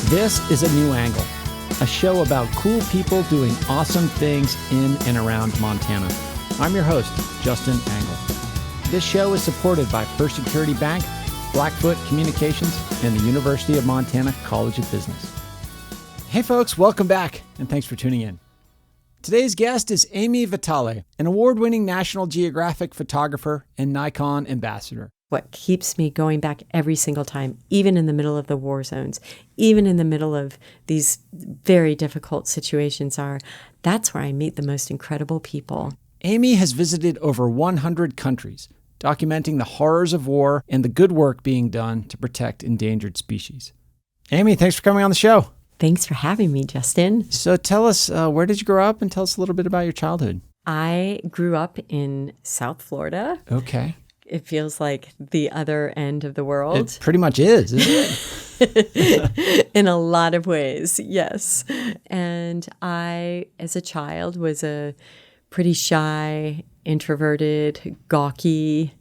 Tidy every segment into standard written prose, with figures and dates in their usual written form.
This is A New Angle, a show about cool people doing awesome things in and around Montana. I'm your host, Justin Angle. This show is supported by First Security Bank, Blackfoot Communications, and the University of Montana College of Business. Hey folks, welcome back, and thanks for tuning in. Today's guest is Ami Vitale, an award-winning National Geographic photographer and Nikon ambassador. What keeps me going back every single time, even in the middle of the war zones, even in the middle of these very difficult situations, that's where I meet the most incredible people. Ami has visited over 100 countries, documenting the horrors of war and the good work being done to protect endangered species. Ami, thanks for coming on the show. Thanks for having me, Justin. So tell us, where did you grow up, and tell us a little bit about your childhood. I grew up in South Florida. Okay. It feels like the other end of the world. It pretty much is, isn't it? In a lot of ways, yes. And I, as a child, was a pretty shy, introverted, gawky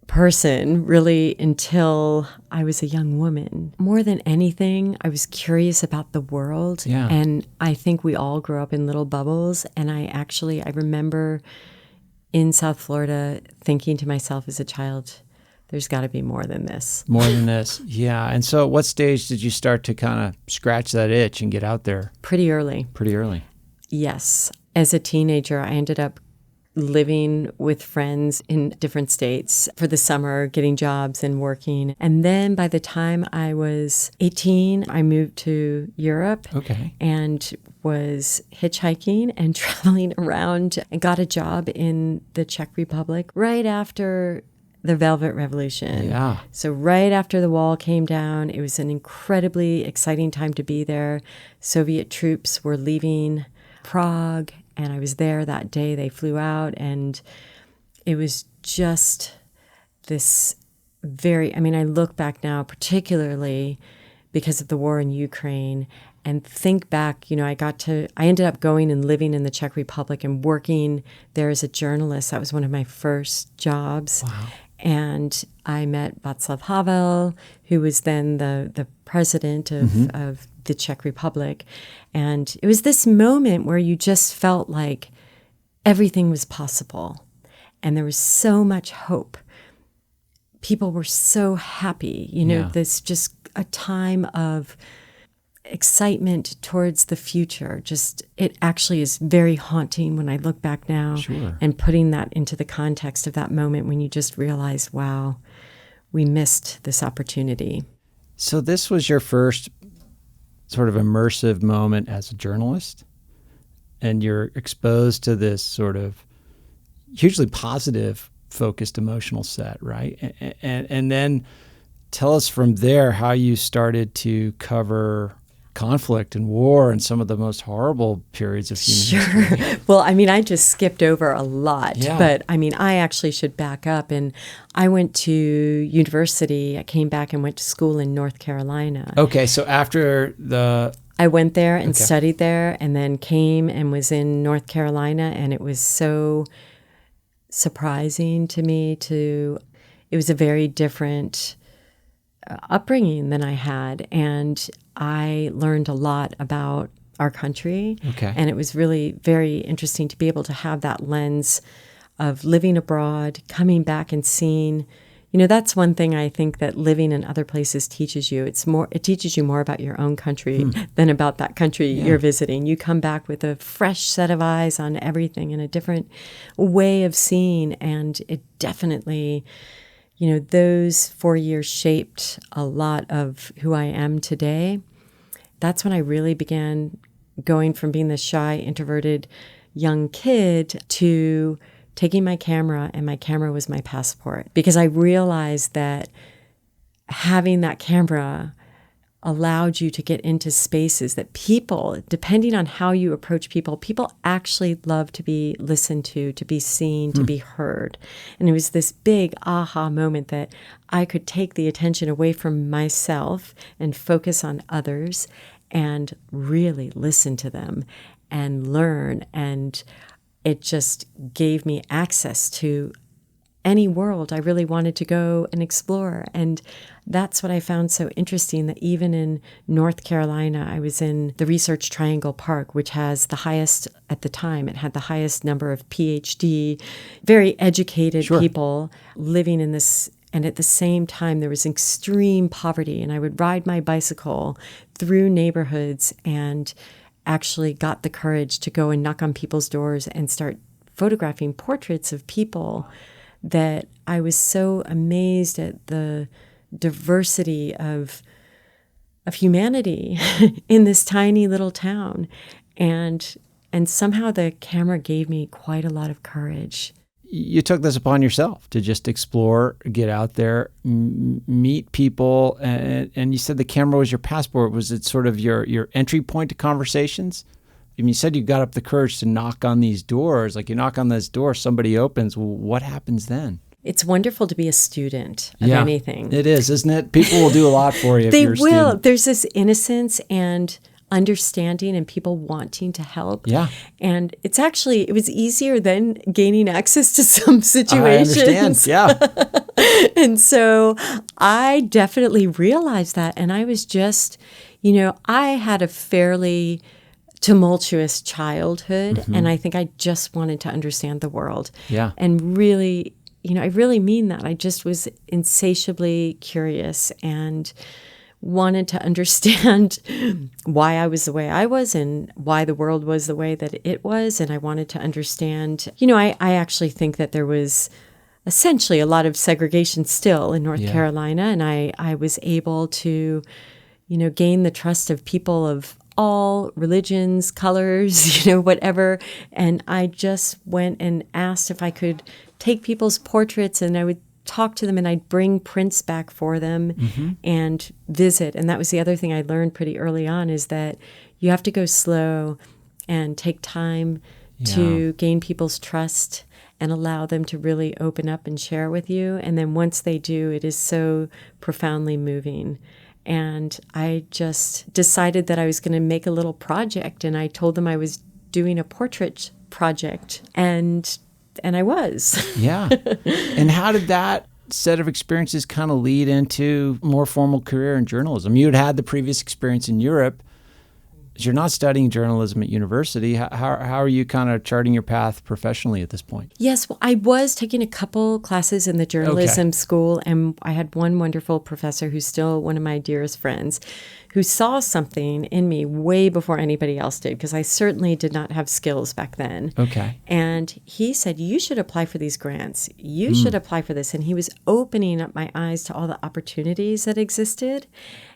person, really, until I was a young woman. More than anything, I was curious about the world. Yeah. And I think we all grew up in little bubbles. And I remember in South Florida thinking to myself as a child, there's got to be more than this. More than this, yeah. And so at what stage did you start to kind of scratch that itch and get out there? Pretty early. Pretty early. Yes. As a teenager, I ended up living with friends in different states for the summer, getting jobs and working. And then by the time I was 18, I moved to Europe. Okay. And was hitchhiking and traveling around and got a job in the Czech Republic right after the Velvet Revolution. Yeah. So right after the wall came down, it was an incredibly exciting time to be there. Soviet troops were leaving Prague, and I was there that day. They flew out, and it was just this I look back now, particularly because of the war in Ukraine, and think back, I ended up going and living in the Czech Republic and working there as a journalist. That was one of my first jobs. Wow. And I met Václav Havel, who was then the president of the Czech Republic. And it was this moment where you just felt like everything was possible. And there was so much hope. People were so happy. This just a time of excitement towards the future. It actually is very haunting when I look back now. Sure. And putting that into the context of that moment when you just realize, wow, we missed this opportunity. So this was your first sort of immersive moment as a journalist, and you're exposed to this sort of hugely positive, focused emotional set, right? And then tell us from there how you started to cover conflict and war and some of the most horrible periods of human history. Sure. Well, I just skipped over a lot, yeah. But I actually should back up. And I went to university. I came back and went to school in North Carolina. Okay, so after I went there and studied there, and then came and was in North Carolina, and it was so surprising to me it was a very different upbringing than I had, and I learned a lot about our country. Okay. And it was really very interesting to be able to have that lens of living abroad, coming back and seeing, that's one thing I think that living in other places teaches you. It teaches you more about your own country than about that country you're visiting. You come back with a fresh set of eyes on everything and a different way of seeing, and it definitely, those 4 years shaped a lot of who I am today. That's when I really began going from being this shy, introverted young kid to taking my camera, and my camera was my passport, because I realized that having that camera allowed you to get into spaces that people, depending on how you approach people actually love to be listened to be seen, to be heard. And it was this big aha moment that I could take the attention away from myself and focus on others and really listen to them and learn. And it just gave me access to any world I really wanted to go and explore. And that's what I found so interesting, that even in North Carolina, I was in the Research Triangle Park, which has the highest, at the time, it had the highest number of PhD, very educated people living in this. And at the same time, there was extreme poverty. And I would ride my bicycle through neighborhoods and actually got the courage to go and knock on people's doors and start photographing portraits of people that I was so amazed at the diversity of humanity in this tiny little town. And somehow the camera gave me quite a lot of courage. You took this upon yourself to just explore, get out there, meet people, and you said the camera was your passport. Was it sort of your entry point to conversations? I mean, you said you got up the courage to knock on these doors. Like, you knock on this door, somebody opens. Well, what happens then? It's wonderful to be a student of anything. It is, isn't it? People will do a lot for you if you're a student. They will. There's this innocence and understanding and people wanting to help. Yeah. And it was easier than gaining access to some situations. I understand, yeah. And so I definitely realized that. And I was just, I had a fairly tumultuous childhood, and I think I just wanted to understand the world. Yeah. And really, I really mean that. I just was insatiably curious and wanted to understand why I was the way I was and why the world was the way that it was. And I wanted to understand, I actually think that there was essentially a lot of segregation still in North Carolina. And I was able to, gain the trust of people of all religions, colors, whatever. And I just went and asked if I could take people's portraits, and I would talk to them, and I'd bring prints back for them and visit. And that was the other thing I learned pretty early on, is that you have to go slow and take time to gain people's trust and allow them to really open up and share with you. And then once they do, it is so profoundly moving. And I just decided that I was going to make a little project, and I told them I was doing a portrait project, and I was. Yeah. And how did that set of experiences kind of lead into a more formal career in journalism? You had the previous experience in Europe. You're not studying journalism at university. How are you kind of charting your path professionally at this point? Yes, well, I was taking a couple classes in the journalism school, and I had one wonderful professor who's still one of my dearest friends, who saw something in me way before anybody else did, because I certainly did not have skills back then. Okay. And he said, you should apply for these grants. You should apply for this. And he was opening up my eyes to all the opportunities that existed.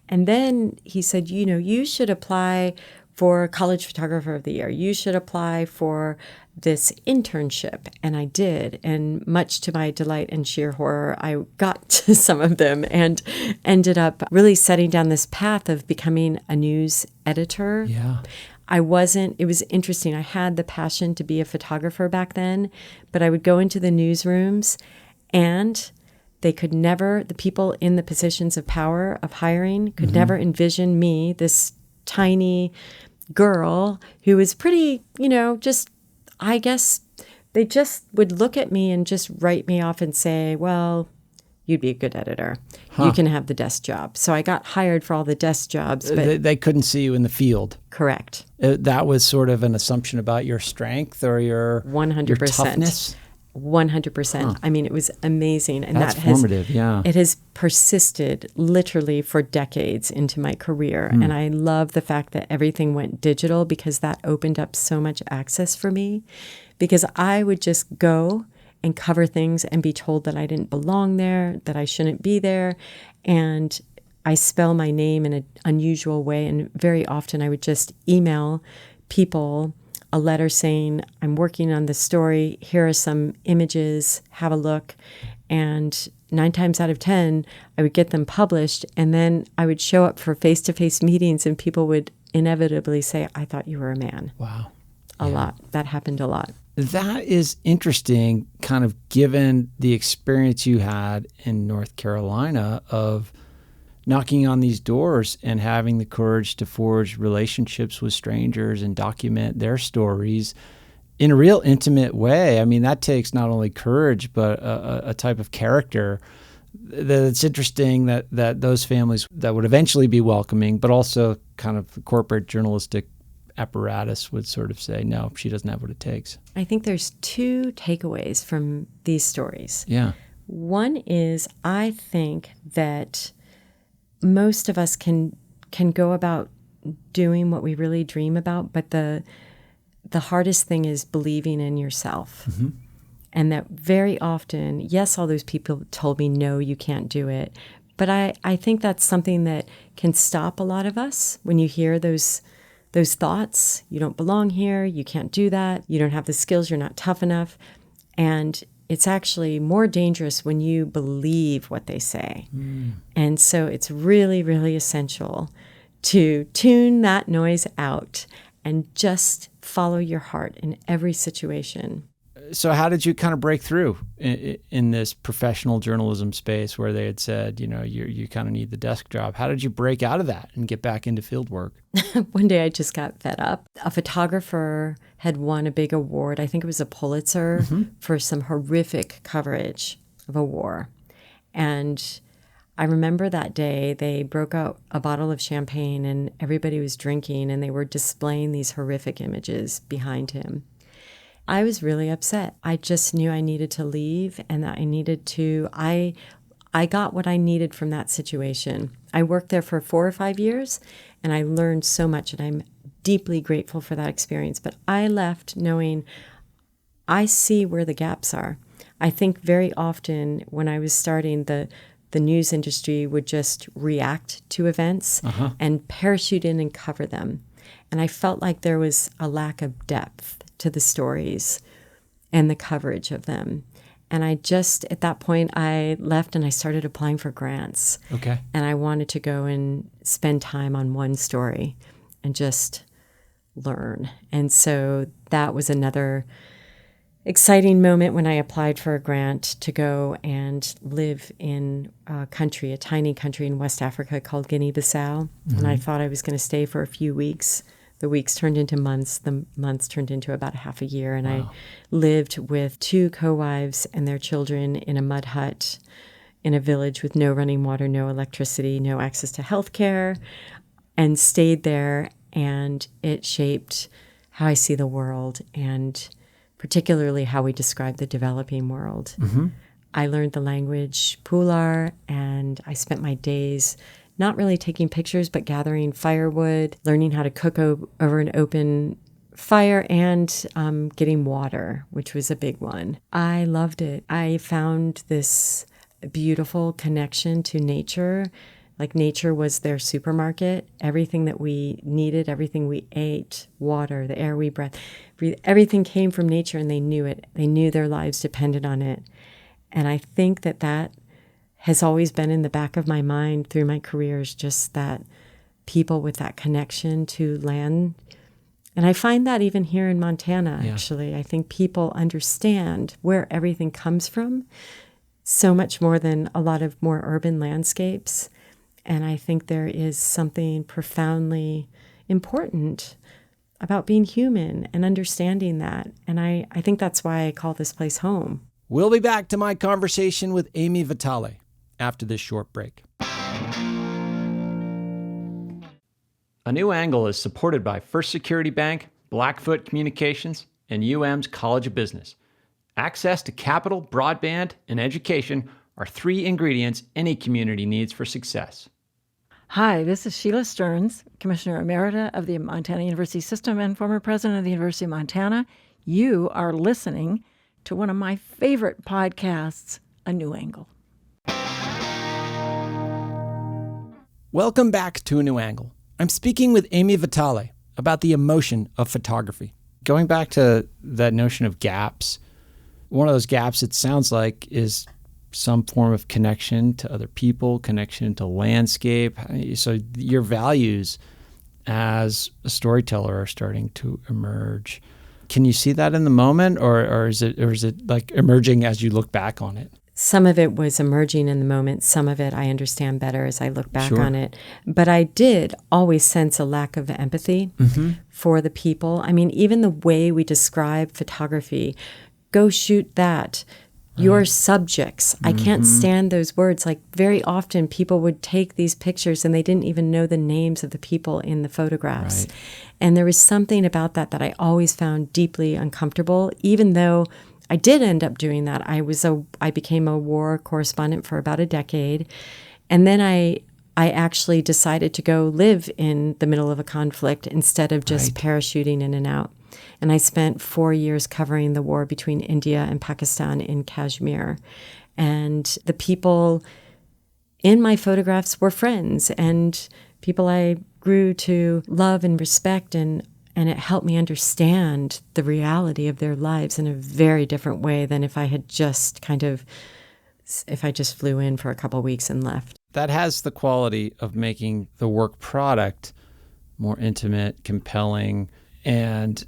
And then he said, you should apply for College Photographer of the Year. You should apply for this internship. And I did. And much to my delight and sheer horror, I got to some of them and ended up really setting down this path of becoming a news editor. Yeah. It was interesting. I had the passion to be a photographer back then, but I would go into the newsrooms, and they could never, the people in the positions of power of hiring could never envision me, this tiny girl who was pretty, I guess they just would look at me and just write me off and say, well, you'd be a good editor. You can have the desk job. So I got hired for all the desk jobs. But they couldn't see you in the field. Correct. That was sort of an assumption about your strength or your 100%. Your toughness? 100%. I mean, it was amazing. And that's formative, yeah. It has persisted literally for decades into my career. And I love the fact that everything went digital, because that opened up so much access for me. Because I would just go and cover things and be told that I didn't belong there, that I shouldn't be there. And I spell my name in an unusual way. And very often I would just email people a letter saying, I'm working on this story. Here are some images. Have a look. And 9 times out of 10, I would get them published. And then I would show up for face-to-face meetings, and people would inevitably say, I thought you were a man. Wow. A lot. That happened a lot. That is interesting, kind of given the experience you had in North Carolina of knocking on these doors and having the courage to forge relationships with strangers and document their stories. in a real intimate way. I mean, that takes not only courage, but a type of character. It's interesting that those families that would eventually be welcoming, but also kind of corporate journalistic apparatus would sort of say, no, she doesn't have what it takes. I think there's two takeaways from these stories. Yeah. One is I think that most of us can go about doing what we really dream about, but the hardest thing is believing in yourself. Mm-hmm. And that very often, yes, all those people told me, no, you can't do it. But I think that's something that can stop a lot of us when you hear those thoughts. You don't belong here. You can't do that. You don't have the skills. You're not tough enough. And it's actually more dangerous when you believe what they say. And so it's really, really essential to tune that noise out and just follow your heart in every situation. So how did you kind of break through in this professional journalism space where they had said, you kind of need the desk job? How did you break out of that and get back into field work? One day I just got fed up. A photographer had won a big award. I think it was a Pulitzer for some horrific coverage of a war. And I remember that day they broke out a bottle of champagne and everybody was drinking and they were displaying these horrific images behind him. I was really upset. I just knew I needed to leave and that I got what I needed from that situation. I worked there for 4 or 5 years and I learned so much and I'm deeply grateful for that experience. But I left knowing I see where the gaps are. I think very often when I was starting, the news industry would just react to events and parachute in and cover them. And I felt like there was a lack of depth to the stories and the coverage of them. And I just, at that point, I left and I started applying for grants. Okay. And I wanted to go and spend time on one story and just learn. And so that was another exciting moment when I applied for a grant to go and live in a tiny country in West Africa called Guinea-Bissau. And I thought I was going to stay for a few weeks. The weeks turned into months. The months turned into about a half a year. And I lived with 2 co-wives and their children in a mud hut in a village with no running water, no electricity, no access to health care, and stayed there. And it shaped how I see the world and particularly how we describe the developing world. I learned the language Pular, and I spent my days not really taking pictures, but gathering firewood, learning how to cook over an open fire, and getting water, which was a big one. I loved it. I found this beautiful connection to nature. Like nature was their supermarket. Everything that we needed, everything we ate, water, the air we breathed, everything came from nature, and they knew it. They knew their lives depended on it. And I think that has always been in the back of my mind through my careers, just that people with that connection to land. And I find that even here in Montana, actually. I think people understand where everything comes from so much more than a lot of more urban landscapes. And I think there is something profoundly important about being human and understanding that. And I think that's why I call this place home. We'll be back to my conversation with Ami Vitale after this short break. A New Angle is supported by First Security Bank, Blackfoot Communications, and UM's College of Business. Access to capital, broadband, and education are 3 ingredients any community needs for success. Hi, this is Sheila Stearns, Commissioner Emerita of the Montana University System and former president of the University of Montana. You are listening to one of my favorite podcasts, A New Angle. Welcome back to A New Angle. I'm speaking with Ami Vitale about the emotion of photography. Going back to that notion of gaps, one of those gaps, it sounds like, is some form of connection to other people, connection to landscape. So your values as a storyteller are starting to emerge. Can you see that in the moment, or is it like emerging as you look back on it? Some of it was emerging in the moment. Some of it I understand better as I look back on it. But I did always sense a lack of empathy for the people. I mean, even the way we describe photography, go shoot that. Your subjects. I can't stand those words. Like, very often people would take these pictures and they didn't even know the names of the people in the photographs. Right. And there was something about that I always found deeply uncomfortable, even though I did end up doing that. I became a war correspondent for about a decade. And then I actually decided to go live in the middle of a conflict instead of just parachuting in and out. And I spent 4 years covering the war between India and Pakistan in Kashmir. And the people in my photographs were friends and people I grew to love and respect. And it helped me understand the reality of their lives in a very different way than if I just flew in for a couple of weeks and left. That has the quality of making the work product more intimate, compelling, and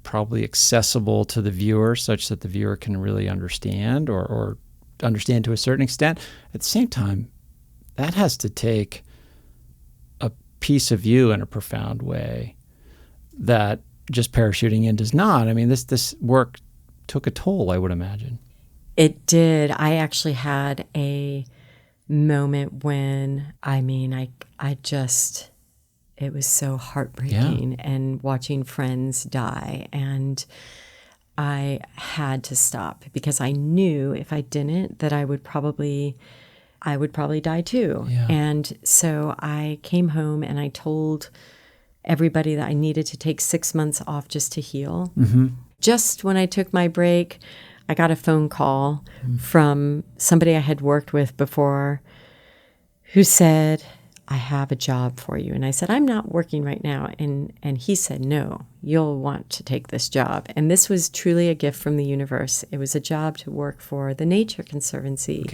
probably accessible to the viewer such that the viewer can really understand or understand to a certain extent. At the same time, that has to take a piece of you in a profound way that just parachuting in does not. I mean, this work took a toll, I would imagine. It did. I actually had a moment when, it was so heartbreaking and watching friends die. And I had to stop because I knew if I didn't, that I would probably die too. Yeah. And so I came home and I told everybody that I needed to take 6 months off just to heal. Mm-hmm. Just when I took my break, I got a phone call from somebody I had worked with before who said, "I have a job for you." And I said, "I'm not working right now." And he said, "No, you'll want to take this job." And this was truly a gift from the universe. It was a job to work for the Nature Conservancy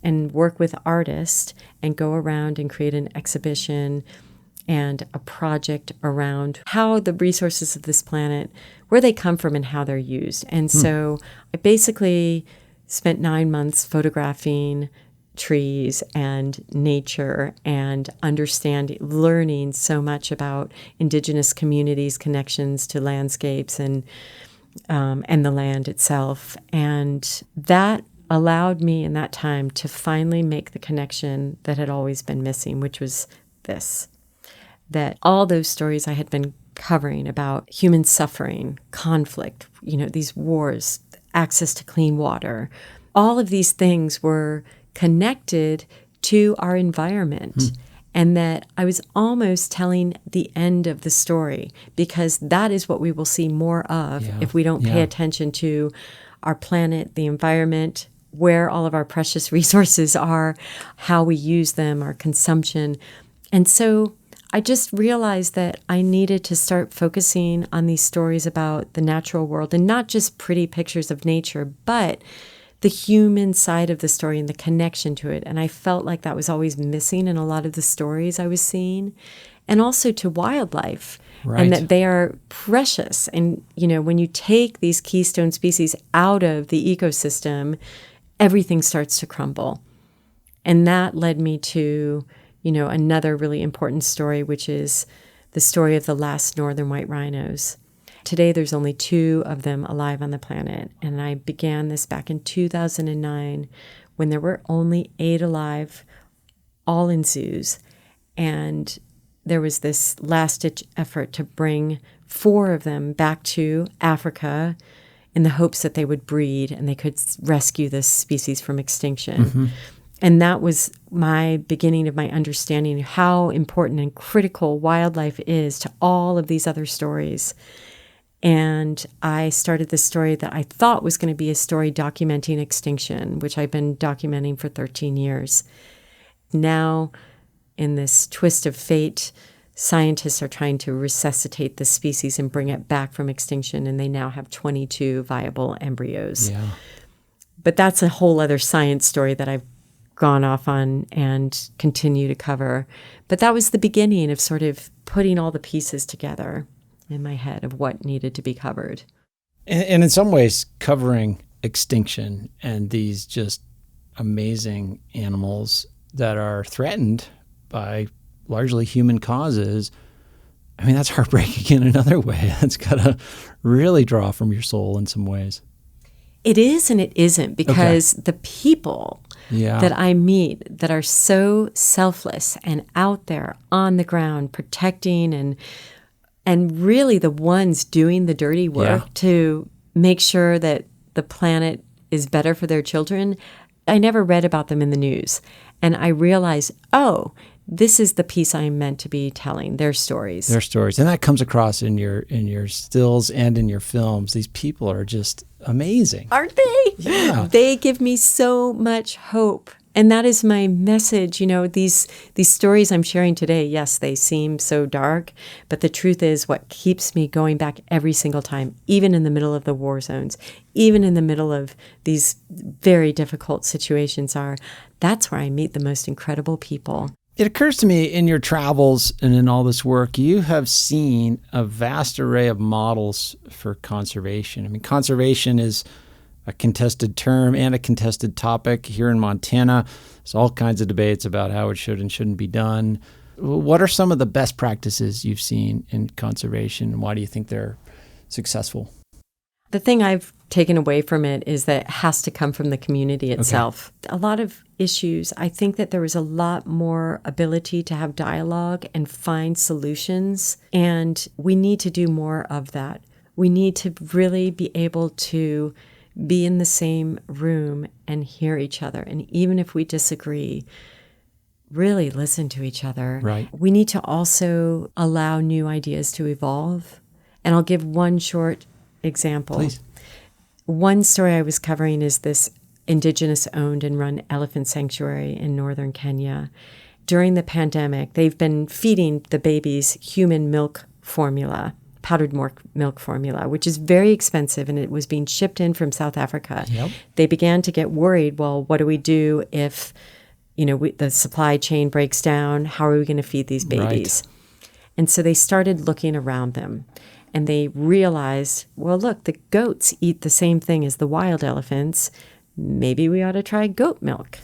and work with artists and go around and create an exhibition and a project around how the resources of this planet, where they come from and how they're used. And so I basically spent 9 months photographing trees and nature and learning so much about indigenous communities' connections to landscapes and the land itself. And that allowed me in that time to finally make the connection that had always been missing, which was this, that all those stories I had been covering about human suffering, conflict, these wars, access to clean water, all of these things were connected to our environment. And that I was almost telling the end of the story, because that is what we will see more of if we don't pay attention to our planet, the environment, where all of our precious resources are, how we use them, our consumption. And so I just realized that I needed to start focusing on these stories about the natural world, and not just pretty pictures of nature, but the human side of the story and the connection to it. And I felt like that was always missing in a lot of the stories I was seeing, and also to wildlife, and that they are precious. And, when you take these keystone species out of the ecosystem, everything starts to crumble. And that led me to, another really important story, which is the story of the last northern white rhinos. Today, there's only 2 of them alive on the planet. And I began this back in 2009 when there were only 8 alive, all in zoos. And there was this last-ditch effort to bring 4 of them back to Africa in the hopes that they would breed and they could rescue this species from extinction. Mm-hmm. And that was my beginning of my understanding of how important and critical wildlife is to all of these other stories. And I started this story that I thought was going to be a story documenting extinction, which I've been documenting for 13 years. Now, in this twist of fate, scientists are trying to resuscitate the species and bring it back from extinction, and they now have 22 viable embryos. Yeah. But that's a whole other science story that I've gone off on and continue to cover. But that was the beginning of sort of putting all the pieces together in my head of what needed to be covered. And in some ways, covering extinction and these just amazing animals that are threatened by largely human causes I mean, that's heartbreaking in another way. That's got to really draw from your soul in some ways. It is and it isn't, because the people that I meet that are so selfless and out there on the ground protecting and really the ones doing the dirty work to make sure that the planet is better for their children, I never read about them in the news. And I realized, oh, this is the piece I'm meant to be telling, their stories. Their stories. And that comes across in your stills and in your films. These people are just amazing. Aren't they? Yeah. They give me so much hope. And that is my message. You know, these stories I'm sharing today, yes, they seem so dark, but the truth is what keeps me going back every single time, even in the middle of the war zones, even in the middle of these very difficult situations, that's where I meet the most incredible people. It occurs to me in your travels and in all this work, you have seen a vast array of models for conservation. I mean, conservation is a contested term and a contested topic here in Montana. There's all kinds of debates about how it should and shouldn't be done. What are some of the best practices you've seen in conservation, and why do you think they're successful? The thing I've taken away from it is that it has to come from the community itself. Okay. A lot of issues, I think that there was a lot more ability to have dialogue and find solutions, and we need to do more of that. We need to really be able to be in the same room and hear each other. And even if we disagree, really listen to each other. Right. We need to also allow new ideas to evolve. And I'll give one short example. Please. One story I was covering is this indigenous owned and run elephant sanctuary in northern Kenya. During the pandemic, they've been feeding the babies human milk formula, powdered milk formula, which is very expensive, and it was being shipped in from South Africa. Yep. They began to get worried, well, what do we do if, the supply chain breaks down? How are we going to feed these babies? Right. And so they started looking around them. And they realized, well, look, the goats eat the same thing as the wild elephants. Maybe we ought to try goat milk.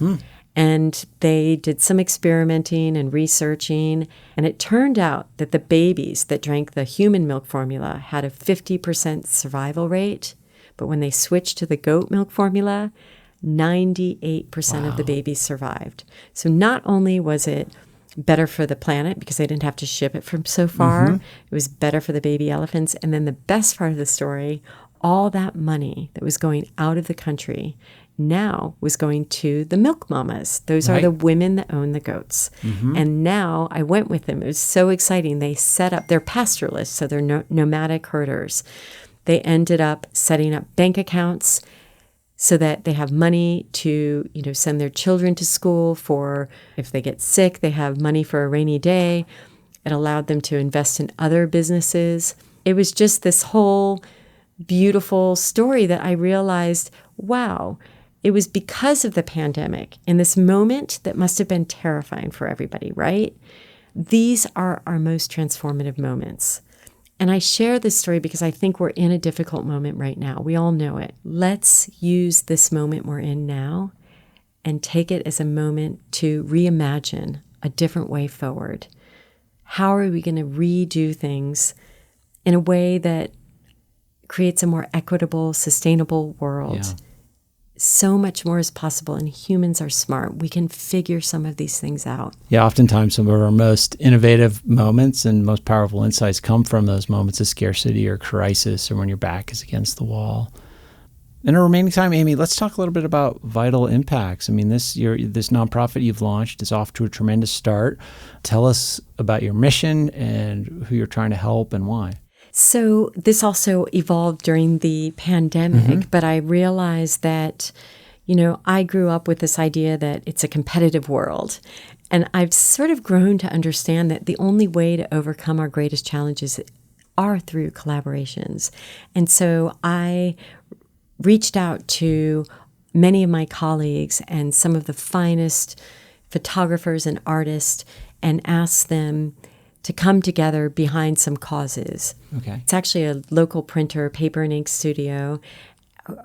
And they did some experimenting and researching. And it turned out that the babies that drank the human milk formula had a 50% survival rate. But when they switched to the goat milk formula, 98% of the babies survived. So not only was it better for the planet because they didn't have to ship it from so far. It was better for the baby elephants. And then the best part of the story, all that money that was going out of the country now was going to the milk mamas. Those are the women that own the goats. And now I went with them. It was so exciting. They set up, they're pastoralists, so they're nomadic herders. They ended up setting up bank accounts so that they have money to, send their children to school for, if they get sick, they have money for a rainy day. It allowed them to invest in other businesses. It was just this whole beautiful story that I realized, wow, it was because of the pandemic in this moment that must have been terrifying for everybody, right? These are our most transformative moments. And I share this story because I think we're in a difficult moment right now. We all know it. Let's use this moment we're in now and take it as a moment to reimagine a different way forward. How are we going to redo things in a way that creates a more equitable, sustainable world? Yeah. So much more is possible, and humans are smart. We can figure some of these things out. Yeah, oftentimes some of our most innovative moments and most powerful insights come from those moments of scarcity or crisis or when your back is against the wall. In our remaining time, Amy, let's talk a little bit about Vital Impacts. I mean, this nonprofit you've launched is off to a tremendous start. Tell us about your mission and who you're trying to help and why. So this also evolved during the pandemic, but I realized that, I grew up with this idea that it's a competitive world. And I've sort of grown to understand that the only way to overcome our greatest challenges are through collaborations. And so I reached out to many of my colleagues and some of the finest photographers and artists and asked them to come together behind some causes. Okay. It's actually a local printer, paper and ink studio,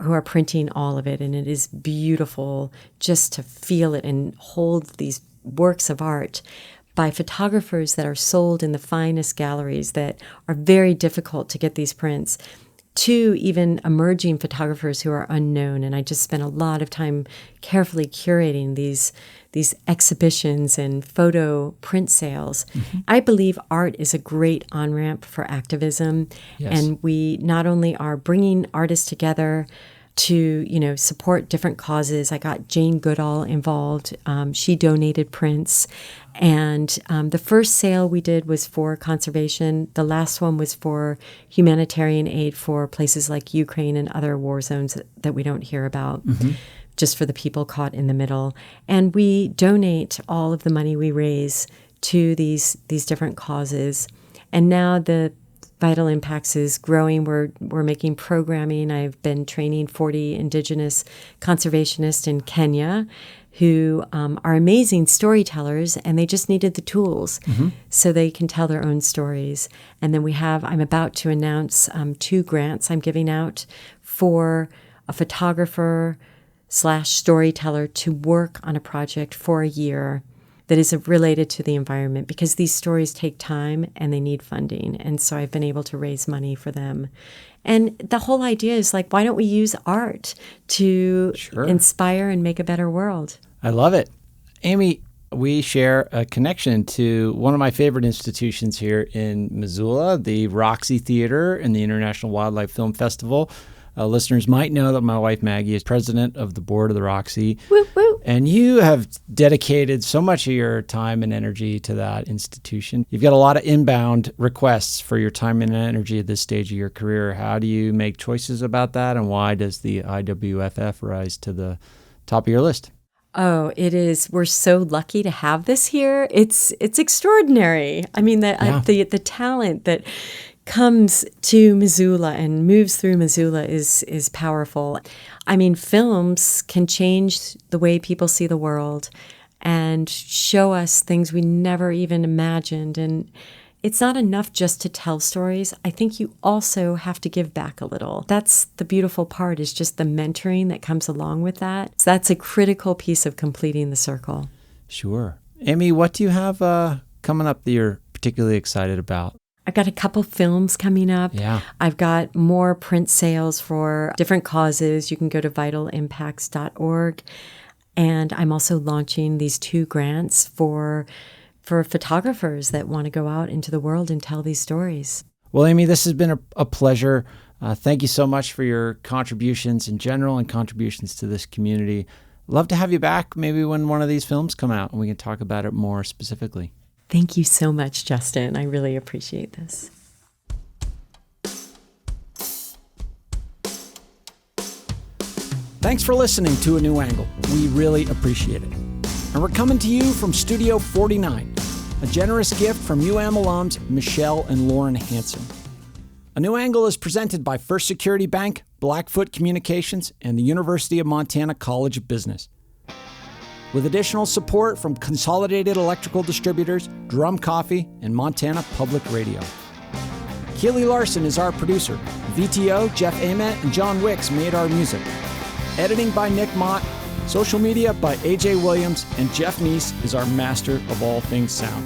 who are printing all of it. And it is beautiful just to feel it and hold these works of art. by photographers that are sold in the finest galleries that are very difficult to get these prints, to even emerging photographers who are unknown. And I just spent a lot of time carefully curating these exhibitions and photo print sales. Mm-hmm. I believe art is a great on-ramp for activism. Yes. And we not only are bringing artists together to, support different causes. I got Jane Goodall involved. She donated prints. And the first sale we did was for conservation. The last one was for humanitarian aid for places like Ukraine and other war zones that we don't hear about, mm-hmm. just for the people caught in the middle. And we donate all of the money we raise to these different causes. And now the Vital Impacts is growing. We're making programming. I've been training 40 indigenous conservationists in Kenya who are amazing storytellers, and they just needed the tools mm-hmm. so they can tell their own stories. And then I'm about to announce 2 grants I'm giving out for a photographer / storyteller to work on a project for a year that is related to the environment, because these stories take time and they need funding. And so I've been able to raise money for them. And the whole idea is why don't we use art to inspire and make a better world? I love it. Ami, we share a connection to one of my favorite institutions here in Missoula, the Roxy Theater and the International Wildlife Film Festival. Listeners might know that my wife Maggie is president of the board of the Roxy. Woo, woo. And you have dedicated so much of your time and energy to that institution. You've got a lot of inbound requests for your time and energy at this stage of your career. How do you make choices about that, and why does the IWFF rise to the top of your list? Oh, it is. We're so lucky to have this here. It's extraordinary. I mean, the talent that comes to Missoula and moves through Missoula is powerful. I mean, films can change the way people see the world and show us things we never even imagined. And it's not enough just to tell stories. I think you also have to give back a little. That's the beautiful part, is just the mentoring that comes along with that. So that's a critical piece of completing the circle. Sure. Ami, what do you have coming up that you're particularly excited about? I've got a couple films coming up. Yeah. I've got more print sales for different causes. You can go to vitalimpacts.org. And I'm also launching these 2 grants for photographers that want to go out into the world and tell these stories. Well, Ami, this has been a pleasure. Thank you so much for your contributions in general and contributions to this community. Love to have you back maybe when one of these films come out and we can talk about it more specifically. Thank you so much, Justin. I really appreciate this. Thanks for listening to A New Angle. We really appreciate it. And we're coming to you from Studio 49, a generous gift from UM alums Michelle and Lauren Hansen. A New Angle is presented by First Security Bank, Blackfoot Communications, and the University of Montana College of Business, with additional support from Consolidated Electrical Distributors, Drum Coffee, and Montana Public Radio. Keely Larson is our producer. VTO, Jeff Ament, and John Wicks made our music. Editing by Nick Mott. Social media by AJ Williams, and Jeff Neese is our master of all things sound.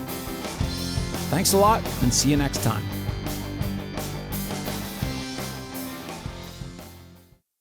Thanks a lot, and see you next time.